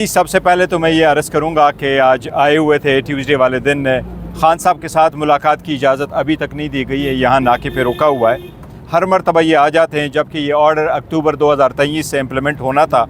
सबसे पहले तो मैं ये अर्ज़ करूँगा कि आज आए हुए थे ट्यूसडे वाले दिन खान साहब के साथ मुलाकात की इजाज़त अभी तक नहीं दी गई है, यहाँ नाके पे रुका हुआ है। हर मरतबा ये आ जाते हैं, जबकि ये ऑर्डर अक्टूबर 2023 से इम्प्लीमेंट होना था।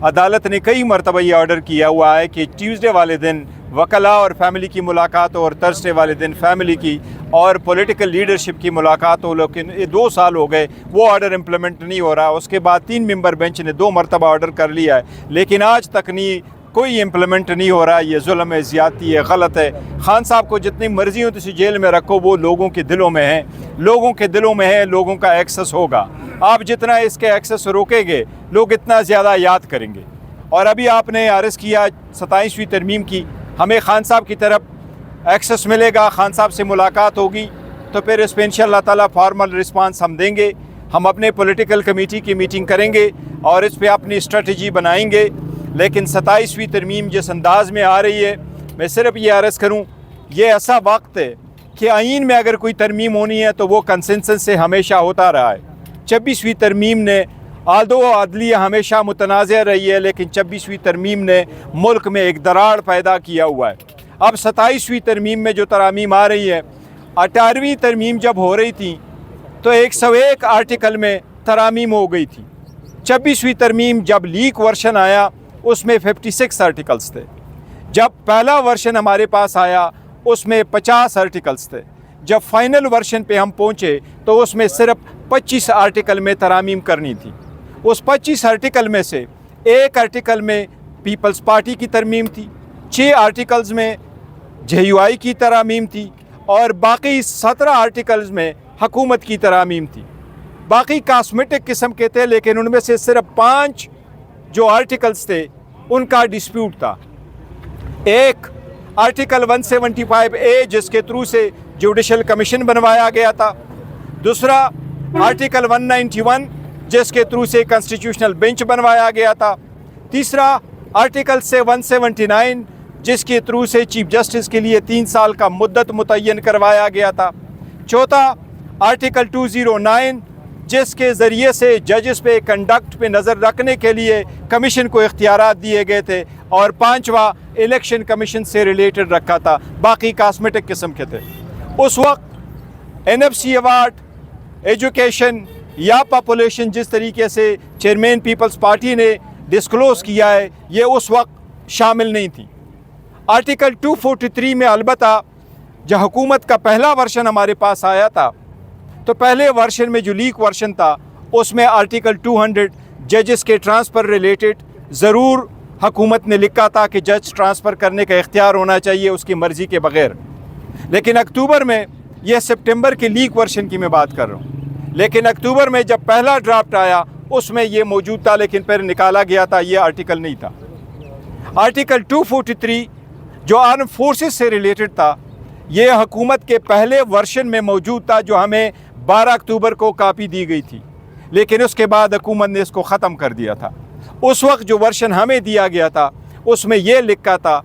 अदालत ने कई मरतबा ये ऑर्डर किया हुआ है कि ट्यूसडे वाले दिन वकला और फैमिली की मुलाकात और थर्सडे वाले दिन फैमिली की और पॉलिटिकल लीडरशिप की मुलाकात हो, लेकिन ये 2 साल हो गए, वो ऑर्डर इम्प्लीमेंट नहीं हो रहा। उसके बाद 3 मेंबर बेंच ने 2 मरतबा ऑर्डर कर लिया है, लेकिन आज तक नहीं कोई इम्प्लीमेंट नहीं हो रहा। ये जुल्म है, ज़्यादती है, गलत है। खान साहब को जितनी मर्जी हो तुसी जेल में रखो, वो लोगों के दिलों में है, लोगों के दिलों में है, लोगों का एक्सेस होगा। आप जितना इसके एक्सेस रोकेंगे, लोग इतना ज़्यादा याद करेंगे। और अभी आपने अर्ज़ किया 27वीं तरमीम की, हमें खान साहब की तरफ एक्सेस मिलेगा, खान साहब से मुलाकात होगी, तो फिर इस पर इंशाअल्लाह ताला फॉर्मल रिस्पांस हम देंगे। हम अपने पॉलिटिकल कमेटी की मीटिंग करेंगे और इस पर अपनी स्ट्रेटजी बनाएंगे। लेकिन 27वीं तरमीम जिस अंदाज में आ रही है, मैं सिर्फ ये अर्ज़ करूँ, ये ऐसा वक्त है कि आइन में अगर कोई तरमीम होनी है तो वो कंसेंसस से हमेशा होता रहा है। 26वीं तरमीम ने आदो अदलिया हमेशा मुतनाज़ रही है, लेकिन 26वीं तरमीम ने मुल्क में एक दरार पैदा किया हुआ है। अब 27वीं तरमीम में जो तरामीम आ रही है, 18वीं तरमीम जब हो रही थी तो 101 आर्टिकल में तरामीम हो गई थी। 26वीं तरमीम जब लीक वर्शन आया उसमें 56 आर्टिकल्स थे। जब पहला वर्शन हमारे पास आया उसमें 50 आर्टिकल्स थे। जब फाइनल वर्शन पे हम पहुँचे तो उसमें सिर्फ 25 आर्टिकल में तरामीम करनी थी। उस 25 आर्टिकल में से एक आर्टिकल में पीपल्स पार्टी की तरमीम थी, 6 आर्टिकल्स में JUI की तरामीम थी और बाकी 17 आर्टिकल्स में हुकूमत की तरामीम थी। बाकी कॉस्मेटिक किस्म के थे, लेकिन उनमें से सिर्फ 5 जो आर्टिकल्स थे उनका डिस्प्यूट था। एक आर्टिकल 175A जिसके थ्रू से जुडिशल कमीशन बनवाया गया था। दूसरा आर्टिकल 191 जिसके थ्रू से कॉन्स्टिट्यूशनल बेंच बनवाया गया था। तीसरा आर्टिकल से 179 जिसके थ्रू से चीफ जस्टिस के लिए 3 साल का मुद्दत मुतय्यन करवाया गया था। चौथा आर्टिकल 209 जिसके ज़रिए से जजेस पे कंडक्ट पे नज़र रखने के लिए कमीशन को इख्तियारात दिए गए थे। और 5वां इलेक्शन कमीशन से रिलेटेड रखा था, बाकी कॉस्मेटिक किस्म के थे। उस वक्त NFC अवार्ड, एजुकेशन या पॉपुलेशन जिस तरीके से चेयरमैन पीपल्स पार्टी ने डिस्क्लोज़ किया है, ये उस वक्त शामिल नहीं थी। आर्टिकल 243 में अलबत्ता जब हुकूमत का पहला वर्शन हमारे पास आया था तो पहले वर्शन में जो लीक वर्शन था उसमें आर्टिकल 200 जजेस के ट्रांसफ़र रिलेटेड ज़रूर हुकूमत ने लिखा था कि जज ट्रांसफ़र करने का इख्तियार होना चाहिए उसकी मर्ज़ी के बग़ैर। लेकिन अक्टूबर में, यह सितंबर के लीक वर्शन की मैं बात कर रहा हूँ, लेकिन अक्टूबर में जब पहला ड्राफ्ट आया उसमें ये मौजूद था, लेकिन फिर निकाला गया था, ये आर्टिकल नहीं था। आर्टिकल 243 जो आर्म फोर्सेस से रिलेटेड था, ये हुकूमत के पहले वर्शन में मौजूद था जो हमें 12 अक्टूबर को कापी दी गई थी, लेकिन उसके बाद हुकूमत ने इसको ख़त्म कर दिया था। उस वक्त जो वर्शन हमें दिया गया था उसमें यह लिखा था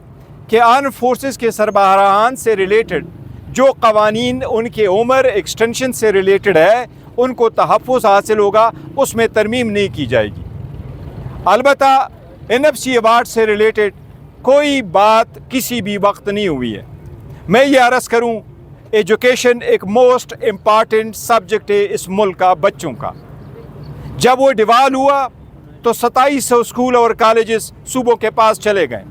कि आर्म फोर्सेस के सरबराहान से रिलेटेड जो कवानीन उनके उम्र एक्सटेंशन से रिलेटेड है उनको तहफ़्फ़ुज़ हासिल होगा, उसमें तरमीम नहीं की जाएगी। अलबत्ता NFC अवार्ड से रिलेटेड कोई बात किसी भी वक्त नहीं हुई है। मैं ये अर्ज़ करूँ, एजुकेशन एक मोस्ट इम्पॉर्टेंट सब्जेक्ट है इस मुल्क का, बच्चों का। जब वो डिवाल हुआ तो 2700 स्कूल और कॉलेजेस सूबों के पास चले गए।